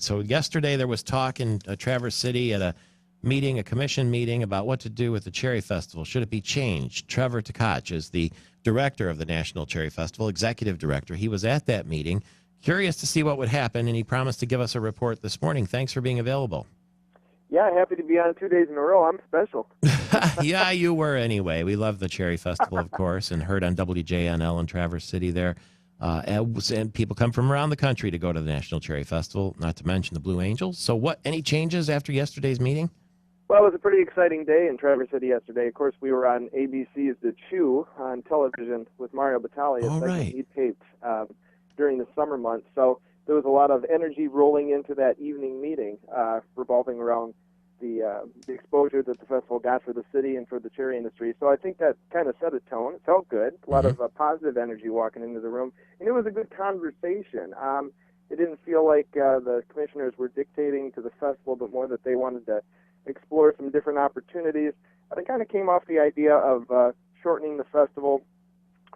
So yesterday there was talk in Traverse City at a commission meeting about what to do with the Cherry Festival. Should it be changed? Trevor Tkach is the director of the National Cherry Festival, executive director. He was at that meeting, curious to see what would happen, and he promised to give us a report this morning. Thanks for being available. Yeah, happy to be on 2 days in a row. I'm special. Yeah, you were anyway. We love the Cherry Festival, of course, and heard on WJNL in Traverse City there. And people come from around the country to go to the National Cherry Festival, not to mention the Blue Angels. So any changes after yesterday's meeting? Well, it was a pretty exciting day in Traverse City yesterday. Of course, we were on ABC's The Chew on television with Mario Batali, a segment he taped during the summer months. So there was a lot of energy rolling into that evening meeting, revolving around the exposure that the festival got for the city and for the cherry industry. So I think that kind of set a tone. It felt good. A lot of positive energy walking into the room, and it was a good conversation. It didn't feel like the commissioners were dictating to the festival, but more that they wanted to explore some different opportunities. It kind of came off the idea of shortening the festival,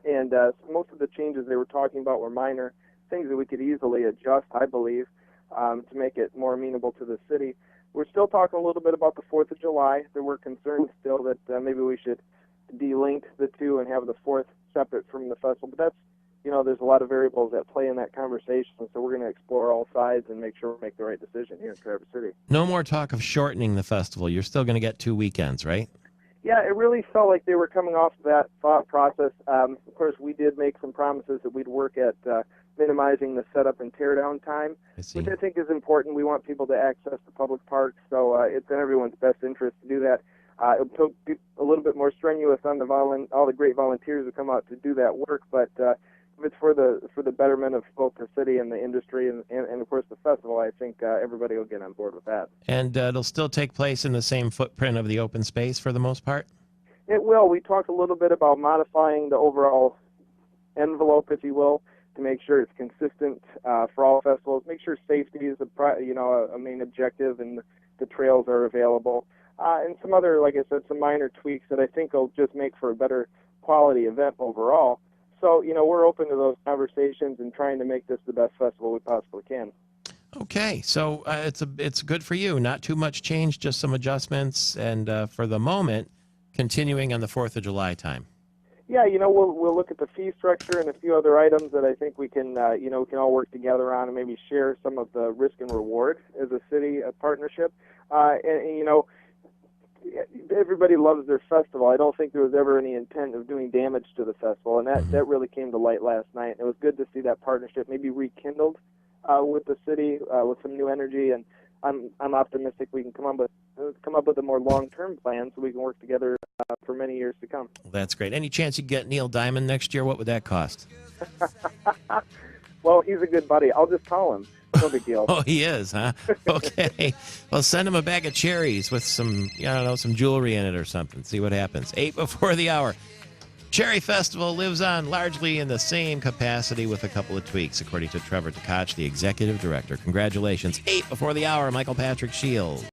and most of the changes they were talking about were minor things that we could easily adjust, I believe, to make it more amenable to the city. We're still talking a little bit about the 4th of July. There were concerns still that maybe we should delink the two and have the 4th separate from the festival. But that's, there's a lot of variables that play in that conversation. So we're going to explore all sides and make sure we make the right decision here in Traverse City. No more talk of shortening the festival. You're still going to get 2 weekends, right? Yeah, it really felt like they were coming off that thought process. Of course, we did make some promises that we'd work at minimizing the setup and teardown time, which I think is important. We want people to access the public parks, so it's in everyone's best interest to do that. It'll be a little bit more strenuous on all the great volunteers who come out to do that work, but if it's for the betterment of both the city and the industry and of course the festival, I think everybody will get on board with that. And it'll still take place in the same footprint of the open space for the most part? It will. We talked a little bit about modifying the overall envelope, if you will, to make sure it's consistent for all festivals. Make sure safety is a main objective, and the trails are available. And some other, like I said, some minor tweaks that I think will just make for a better quality event overall. So, we're open to those conversations and trying to make this the best festival we possibly can. Okay, so it's good for you. Not too much change, just some adjustments, and for the moment, continuing on the 4th of July time. Yeah, we'll look at the fee structure and a few other items that I think we can, we can all work together on and maybe share some of the risk and reward as a city partnership. Everybody loves their festival. I don't think there was ever any intent of doing damage to the festival, and that really came to light last night. It was good to see that partnership maybe rekindled with the city with some new energy, and I'm optimistic we can come up with a more long-term plan so we can work together for many years to come. Well, that's great. Any chance you get Neil Diamond next year? What would that cost? Well, he's a good buddy. I'll just call him. No big deal. Oh, he is, huh? Okay. Well, send him a bag of cherries with some, some jewelry in it or something. See what happens. 8 before the hour. Cherry Festival lives on largely in the same capacity with a couple of tweaks, according to Trevor Tkach, the executive director. Congratulations. 8 before the hour, Michael Patrick Shields.